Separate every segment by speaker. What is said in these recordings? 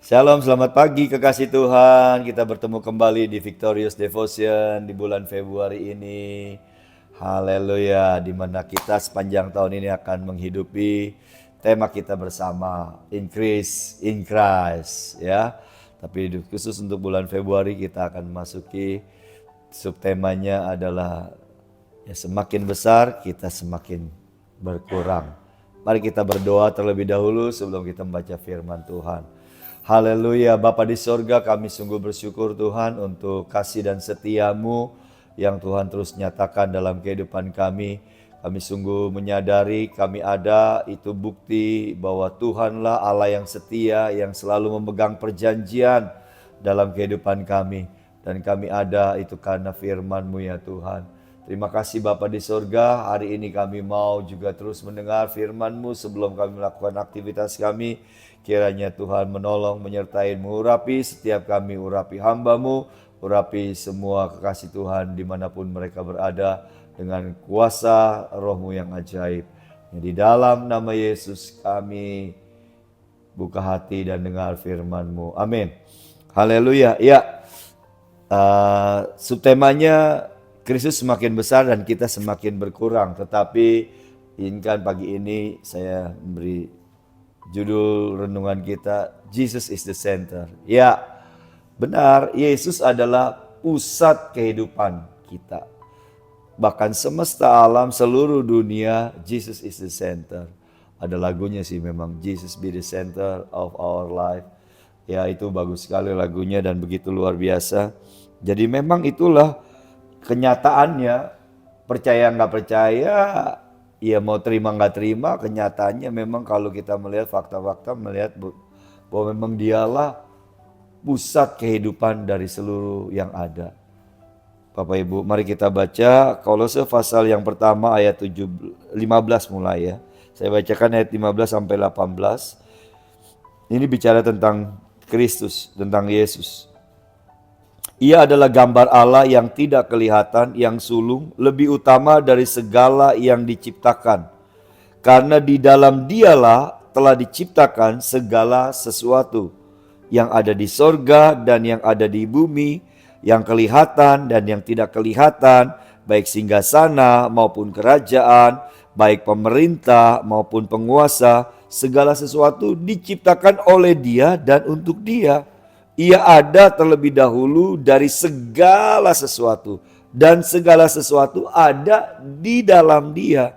Speaker 1: Shalom, selamat pagi kekasih Tuhan. Kita bertemu kembali di Victorious Devotion di bulan Februari ini. Haleluya, di mana kita sepanjang tahun ini akan menghidupi tema kita bersama, Increase in Christ, ya. Tapi khusus untuk bulan Februari kita akan memasuki subtemanya adalah ya, semakin besar kita semakin berkurang. Mari kita berdoa terlebih dahulu sebelum kita membaca firman Tuhan. Haleluya, Bapa di sorga, kami sungguh bersyukur Tuhan untuk kasih dan setia-Mu yang Tuhan terus nyatakan dalam kehidupan kami. Kami sungguh menyadari kami ada, itu bukti bahwa Tuhanlah Allah yang setia, yang selalu memegang perjanjian dalam kehidupan kami. Dan kami ada itu karena firman-Mu ya Tuhan. Terima kasih Bapa di sorga, hari ini kami mau juga terus mendengar firman-Mu sebelum kami melakukan aktivitas kami. Kiranya Tuhan menolong, menyertai, mengurapi setiap kami, urapi hamba-Mu, urapi semua kekasih Tuhan dimanapun mereka berada dengan kuasa Roh-Mu yang ajaib. Di dalam nama Yesus kami buka hati dan dengar firman-Mu. Amin. Haleluya. Ya, subtemanya Kristus semakin besar dan kita semakin berkurang. Tetapi inginkan pagi ini saya memberi judul renungan kita, Jesus is the center. Ya, benar, Yesus adalah pusat kehidupan kita. Bahkan semesta alam, seluruh dunia, Jesus is the center. Ada lagunya sih memang, Jesus be the center of our life. Ya, itu bagus sekali lagunya dan begitu luar biasa. Jadi memang itulah kenyataannya, percaya nggak percaya, ya mau terima nggak terima, kenyataannya memang kalau kita melihat fakta-fakta, melihat bahwa memang dialah pusat kehidupan dari seluruh yang ada. Bapak Ibu, mari kita baca Kolose pasal yang pertama ayat 15 mulai ya. Saya bacakan ayat 15 sampai 18. Ini bicara tentang Kristus, tentang Yesus. Ia adalah gambar Allah yang tidak kelihatan, yang sulung, lebih utama dari segala yang diciptakan. Karena di dalam Dialah telah diciptakan segala sesuatu yang ada di sorga dan yang ada di bumi, yang kelihatan dan yang tidak kelihatan, baik singgasana maupun kerajaan, baik pemerintah maupun penguasa, segala sesuatu diciptakan oleh Dia dan untuk Dia. Ia ada terlebih dahulu dari segala sesuatu, dan segala sesuatu ada di dalam Dia.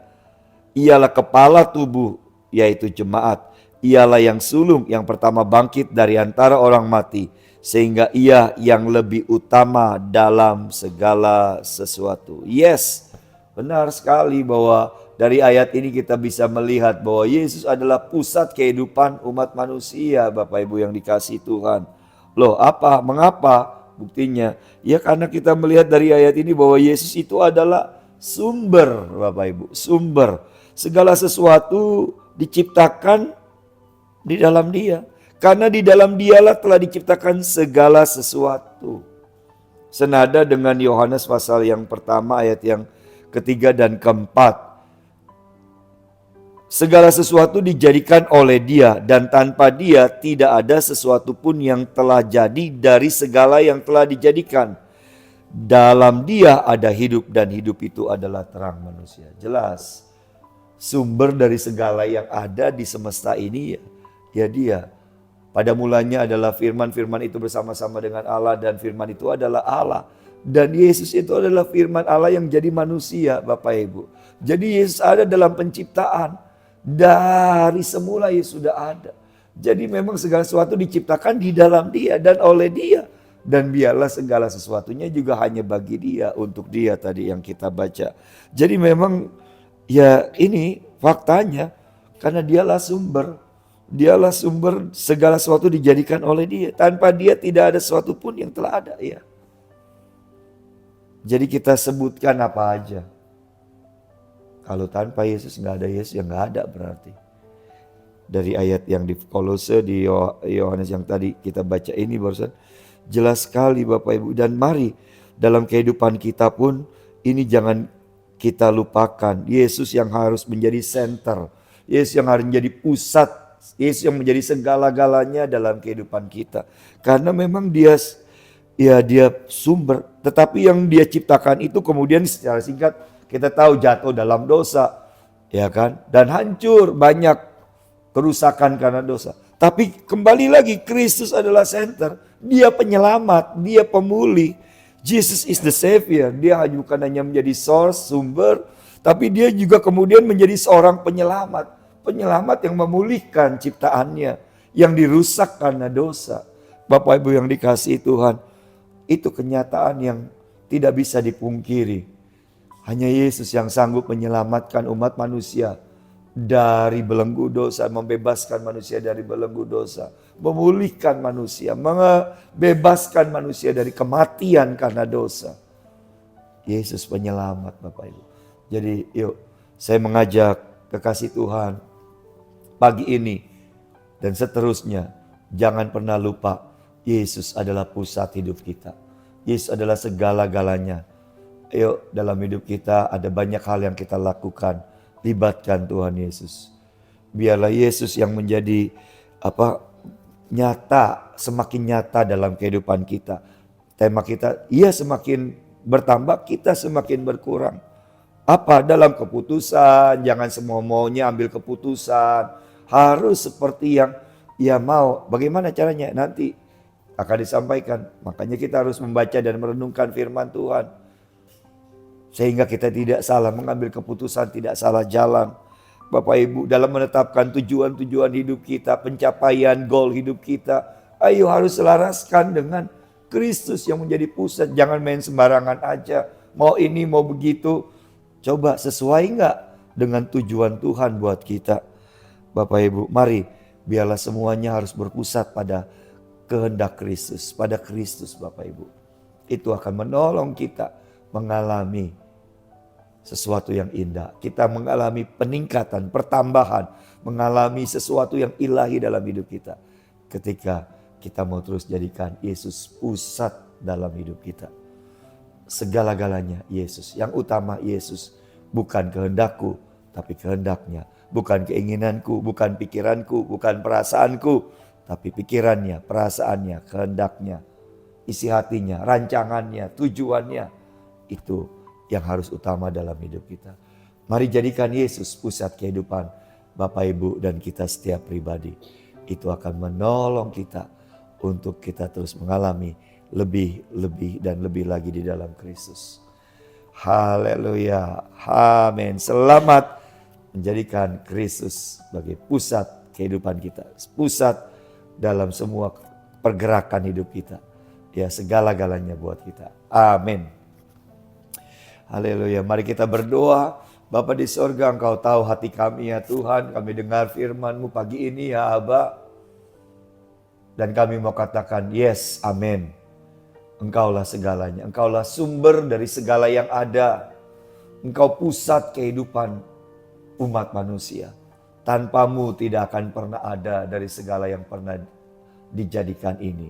Speaker 1: Ialah kepala tubuh, yaitu jemaat. Ialah yang sulung yang pertama bangkit dari antara orang mati, sehingga Ia yang lebih utama dalam segala sesuatu. Yes, benar sekali bahwa dari ayat ini kita bisa melihat bahwa Yesus adalah pusat kehidupan umat manusia, Bapak Ibu yang dikasihi Tuhan. Loh, apa? Mengapa? Buktinya, ya karena kita melihat dari ayat ini bahwa Yesus itu adalah sumber, Bapak Ibu, sumber. Segala sesuatu diciptakan di dalam Dia. Karena di dalam Dialah telah diciptakan segala sesuatu. Senada dengan Yohanes pasal yang pertama ayat yang ketiga dan keempat. Segala sesuatu dijadikan oleh Dia, dan tanpa Dia tidak ada sesuatu pun yang telah jadi dari segala yang telah dijadikan. Dalam Dia ada hidup, dan hidup itu adalah terang manusia. Jelas, sumber dari segala yang ada di semesta ini ya Dia. Pada mulanya adalah firman itu bersama-sama dengan Allah, dan firman itu adalah Allah. Dan Yesus itu adalah firman Allah yang jadi manusia, Bapak Ibu. Jadi Yesus ada dalam penciptaan. Dari semula Yesus sudah ada. Jadi memang segala sesuatu diciptakan di dalam Dia dan oleh Dia. Dan biarlah segala sesuatunya juga hanya bagi Dia, untuk Dia tadi yang kita baca. Jadi memang ya ini faktanya, karena Dialah sumber. Dialah sumber, segala sesuatu dijadikan oleh Dia. Tanpa Dia tidak ada sesuatu pun yang telah ada ya. Jadi kita sebutkan apa aja. Kalau tanpa Yesus nggak ada Yesus, ya nggak ada berarti. Dari ayat yang di Kolose, di Yohanes yang tadi kita baca ini barusan, jelas sekali Bapak Ibu. Dan mari dalam kehidupan kita pun ini jangan kita lupakan. Yesus yang harus menjadi center. Yesus yang harus menjadi pusat Yesus yang menjadi segala-galanya dalam kehidupan kita. Karena memang dia sumber. Tetapi yang dia ciptakan itu kemudian secara singkat kita tahu jatuh dalam dosa. Ya kan? Dan hancur, banyak kerusakan karena dosa. Tapi kembali lagi, Kristus adalah center. Dia penyelamat, dia pemulih. Jesus is the Savior. Dia bukan hanya menjadi source, sumber, tapi dia juga kemudian menjadi seorang penyelamat. Penyelamat yang memulihkan ciptaannya, yang dirusak karena dosa. Bapak Ibu yang dikasihi Tuhan, itu kenyataan yang tidak bisa dipungkiri. Hanya Yesus yang sanggup menyelamatkan umat manusia dari belenggu dosa, membebaskan manusia dari belenggu dosa, memulihkan manusia, membebaskan manusia dari kematian karena dosa. Yesus penyelamat, Bapak Ibu. Jadi yuk, saya mengajak kekasih Tuhan pagi ini dan seterusnya, jangan pernah lupa Yesus adalah pusat hidup kita. Yesus adalah segala-galanya. Ayo, dalam hidup kita ada banyak hal yang kita lakukan. Libatkan Tuhan Yesus. Biarlah Yesus yang menjadi nyata, semakin nyata dalam kehidupan kita. Tema kita, ia semakin bertambah, kita semakin berkurang. Dalam keputusan, jangan semua maunya ambil keputusan. Harus seperti yang ia mau. Bagaimana caranya? Nanti akan disampaikan. Makanya kita harus membaca dan merenungkan firman Tuhan. Sehingga kita tidak salah mengambil keputusan, tidak salah jalan. Bapak Ibu, dalam menetapkan tujuan-tujuan hidup kita, pencapaian goal hidup kita, ayo harus selaraskan dengan Kristus yang menjadi pusat. Jangan main sembarangan aja. Mau ini, mau begitu. Coba sesuai enggak dengan tujuan Tuhan buat kita. Bapak Ibu, mari biarlah semuanya harus berpusat pada kehendak Kristus, pada Kristus Bapak Ibu. Itu akan menolong kita mengalami sesuatu yang indah. Kita mengalami peningkatan, pertambahan, mengalami sesuatu yang ilahi dalam hidup kita. Ketika kita mau terus jadikan Yesus pusat dalam hidup kita. Segala-galanya Yesus, yang utama Yesus. Bukan kehendakku, tapi kehendaknya. Bukan keinginanku, bukan pikiranku, bukan perasaanku, tapi pikirannya, perasaannya, kehendaknya, isi hatinya, rancangannya, tujuannya. Itu yang harus utama dalam hidup kita. Mari jadikan Yesus pusat kehidupan Bapak Ibu dan kita setiap pribadi. Itu akan menolong kita untuk kita terus mengalami lebih dan lebih lagi di dalam Kristus. Haleluya, amin. Selamat menjadikan Kristus sebagai pusat kehidupan kita, pusat dalam semua pergerakan hidup kita. Ya, segala-galanya buat kita. Amin. Haleluya. Mari kita berdoa. Bapa di sorga, Engkau tahu hati kami ya Tuhan. Kami dengar firman-Mu pagi ini ya Aba. Dan kami mau katakan yes, amin. Engkaulah segalanya. Engkaulah sumber dari segala yang ada. Engkau pusat kehidupan umat manusia. Tanpa-Mu tidak akan pernah ada dari segala yang pernah dijadikan ini.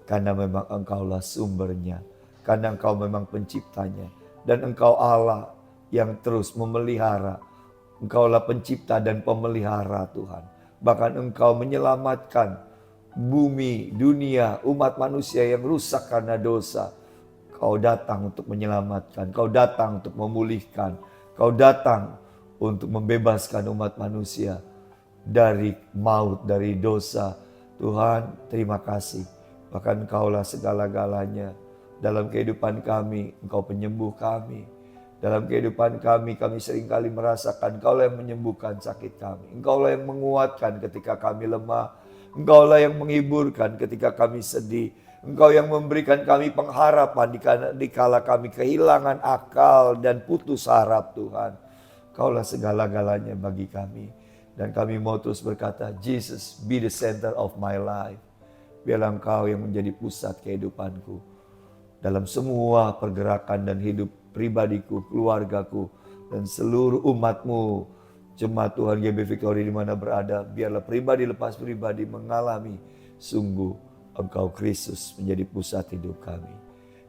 Speaker 1: Karena memang Engkaulah sumbernya. Karena Engkau memang penciptanya. Dan Engkau Allah yang terus memelihara. Engkaulah pencipta dan pemelihara Tuhan. Bahkan Engkau menyelamatkan bumi, dunia, umat manusia yang rusak karena dosa. Kau datang untuk menyelamatkan. Kau datang untuk memulihkan. Kau datang untuk membebaskan umat manusia dari maut, dari dosa. Tuhan, terima kasih. Bahkan Engkaulah segala-galanya. Dalam kehidupan kami, Engkau penyembuh kami. Dalam kehidupan kami seringkali merasakan Engkaulah yang menyembuhkan sakit kami. Engkaulah yang menguatkan ketika kami lemah. Engkaulah yang menghiburkan ketika kami sedih. Engkau yang memberikan kami pengharapan dikala kami kehilangan akal dan putus harap Tuhan. Engkaulah segala-galanya bagi kami. Dan kami mau terus berkata, Jesus be the center of my life. Biarlah Engkau yang menjadi pusat kehidupanku. Dalam semua pergerakan dan hidup pribadiku, keluargaku, dan seluruh umat-Mu. Jemaat Tuhan GB Victory di mana berada, biarlah pribadi lepas pribadi mengalami sungguh Engkau Kristus menjadi pusat hidup kami.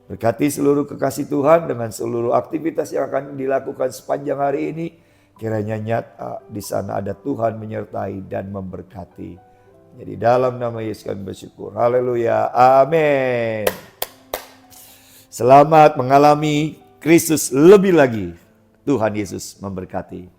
Speaker 1: Berkati seluruh kekasih Tuhan dengan seluruh aktivitas yang akan dilakukan sepanjang hari ini. Kiranya nyata di sana ada Tuhan menyertai dan memberkati. Jadi dalam nama Yesus kami bersyukur. Haleluya. Amin. Selamat mengalami Kristus lebih lagi. Tuhan Yesus memberkati.